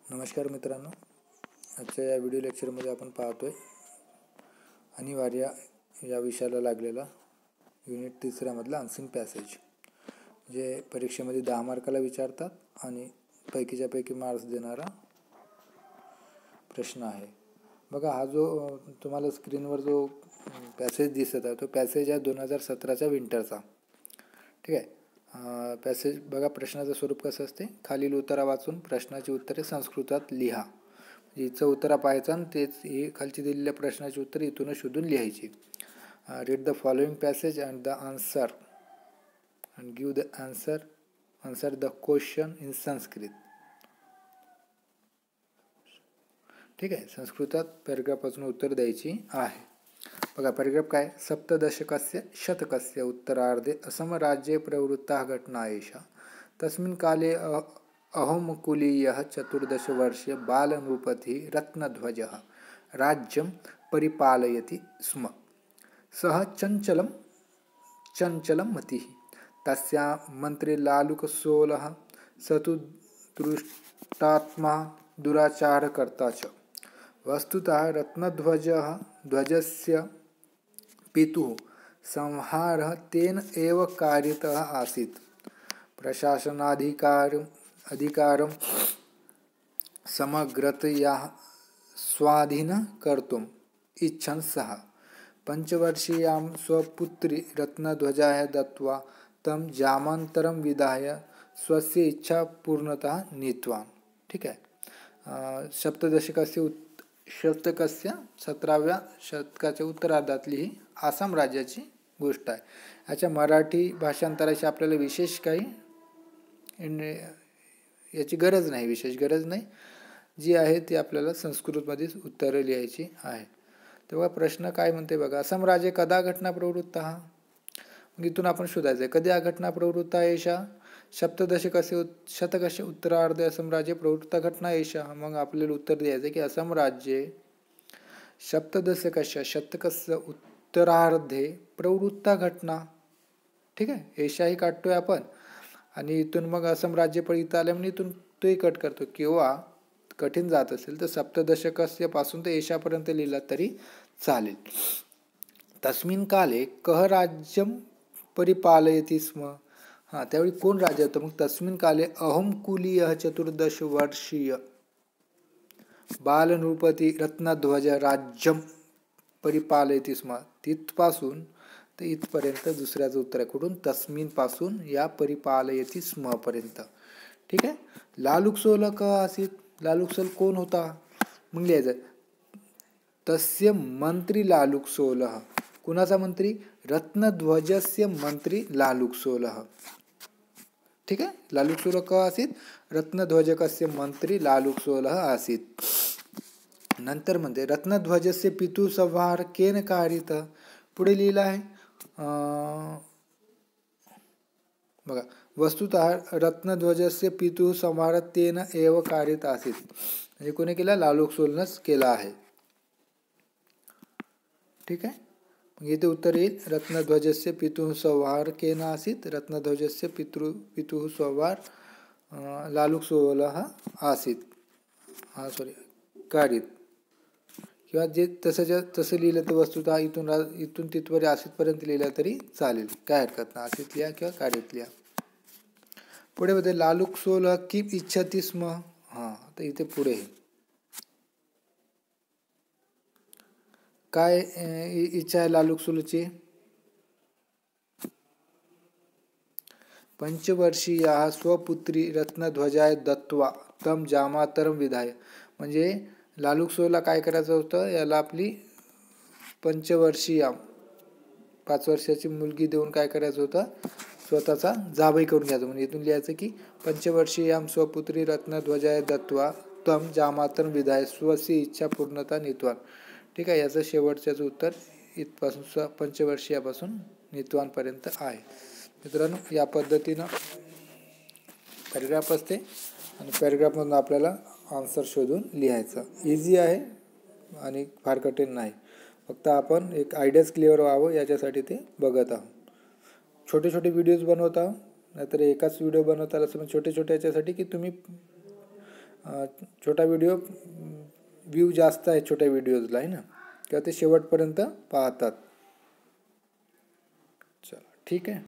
नमस्कार मित्रांनो, आजच्या या व्हिडिओ लेक्चरमध्ये आपण पाहतोय अनिवार्य या विषयाला लागलेला युनिट 3 मधला अनसीन पॅसेज, जे परीक्षेमध्ये 10 मार्काला विचारतात आणि पैकीच्या पैकी मार्क्स देणारा प्रश्न आहे. बघा, हा जो तुम्हाला स्क्रीनवर जो पॅसेज दिसत आहे तो पॅसेज आहे 2017च्या विंटरचा. ठीक आहे. पॅसेज बघा, प्रश्नाचं स्वरूप कसं असते. खालील उतारा वाचून प्रश्नाची उत्तरे संस्कृतात लिहा. हिचं उतारा पाहायचं आणि तेच ही खालची दिलेल्या प्रश्नाची उत्तरे इथूनच शोधून लिहायची. Read the following passage and the answer and give the answer the question in Sanskrit. ठीक आहे. संस्कृतात पॅरेग्राफपासून उत्तर द्यायची आहे. बघा, पॅरेग्राफ काय. सप्तदशकस्य शतकस्य उत्तरार्धे असमराज्ये प्रवृत्ता घटना एषा. तस्मिन् काले अहोमकुलीयः 14 वर्षीय बालनृपतिः रत्नध्वजः राज्यं परिपालयति स्म. सः चञ्चलं मतिः. तस्य मन्त्रिलालुकसोलः स तु दृष्टात्मा दुराचारकर्ता च. वस्तुतः रत्नध्वजस्य पितुः संहारः तेन एव कारितः आसीत्. प्रशासनाधिकारं समग्रतया स्वाधीनं कर्तुम् इच्छन् सः 5 वर्षीयां स्वपुत्री रत्नध्वजाय दत्त्वा तं जामान्तरं विधाय स्वस्य इच्छा पूर्णतः नीतवान्. ठीक आहे. शतकस्य 17व्या शतकाच्या उत्तरार्धातली ही आसाम राज्याची गोष्ट आहे. याच्या मराठी भाषांतराची आपल्याला विशेष काही याची गरज नाही, विशेष गरज नाही. जी आहे ती आपल्याला संस्कृतमध्येच उत्तरं लिहायची आहे. तेव्हा प्रश्न काय म्हणते बघा. आसाम राज्य कदा घटना प्रवृत्ता. मग इथून आपण शोधायचं आहे कधी घटना प्रवृत्ता एषा. शतकस्य उत्तरार्धे असम राज्य प्रवृत्ता घटना एषा. मग आपल्याला उत्तर द्यायचं की असम राज्ये शतकस्य उत्तरार्धे प्रवृत्ता घटना. ठीक आहे. एषा ही काढतोय आपण आणि इथून मग असम राज्य इथं आल्या म्हणून इथून तोही कट करतो. किंवा कठीण जात असेल तर सप्तदशकस्य पासून ते एषापर्यंत लिहिला तरी चालेल. तस्मिन् काले कः राज्यं परिपालयति स्म. त्यावेळी कोण राजा होतं. मग तस्मिन् काले अहोमकुलीयः 14 वर्षीय बालनृपती रत्नध्वज राज्यं परिपालयति स्म. तिथपासून तर इथपर्यंत दुसऱ्याचं उत्तर आहे. कुठून. तस्मिन पासून या परिपालयति स्म पर्यंत. ठीक आहे. लालुकसोल का आसीत. लालुकसोल कोण होता. मग लिहायचं तस्य मंत्री लालुकसोलः. कुणाचा मंत्री. रत्नध्वजस्य मंत्री लालुकसोलः. ठीक आहे. लालुकसोल का आसीत. रत्नध्वजकस्य मंत्री लालुकसोलः आसीत. नंतर म्हणते रत्नध्वजस्य पितु संहार केन कारित. पुढे लिहिलं आहे बघा. वस्तुतः रत्नध्वजस्य पितु संहार तेन एव कारित आसीत. म्हणजे कोणी केला. लालुकसोलनंच केला आहे. ठीक आहे. मग इथे उत्तर येईल रत्नध्वजस्य पितुः संहार केन आसीत. रत्नध्वजस्य पितुः संहार लालुकसोलः आसीत. कारित. किंवा जे तसं लिहिलं तर वस्तुतः इथून तिथवर आसीतपर्यंत लिहिलं तरी चालेल, काय हरकत नाही. आसीत लिहा किंवा कारित लिहा. पुढे मध्ये लालुकसोलः किम इच्छति स्म. तर इथे पुढे काय इच्छा आहे लालुकसोलची. 5 वर्षीयाः स्वपुत्री रत्नध्वजाय दत्त्वा तं जामातरं विधाय. म्हणजे लालुकसोलला काय करायचं होतं. याला आपली 5 वर्षाची मुलगी देऊन काय करायचं होतं. स्वतःचा जावई करून घ्यायचं. म्हणजे इथून लिहायचं की 5 वर्षीयां स्वपुत्री रत्नध्वजाय दत्त्वा तं जामातरं विधाय स्वस्य इच्छा पूर्णता नीतवान. ठीक आहे. याचं शेवटच्याचं उत्तर इथपासून 5 वर्षीयापासून नीतवानपर्यंत आहे. मित्रांनो, या पद्धतीनं पॅरेग्राफ असते आणि पॅरेग्राफमधून आपल्याला आन्सर शोधून लिहायचं. इझी आहे आणि फार कठीण नाही. फक्त आपण एक आयडियाज क्लिअर व्हावं याच्यासाठी ते बघत आहोत. छोटे छोटे व्हिडिओज बनवत आहोत. नाहीतर एकाच व्हिडिओ बनवता असं छोटे छोटे याच्यासाठी की तुम्ही छोटा व्हिडिओ व्ह्यू जास्त आहे छोट्या व्हिडिओजला आहे ना, किंवा ते शेवटपर्यंत पाहतात. चला ठीक आहे.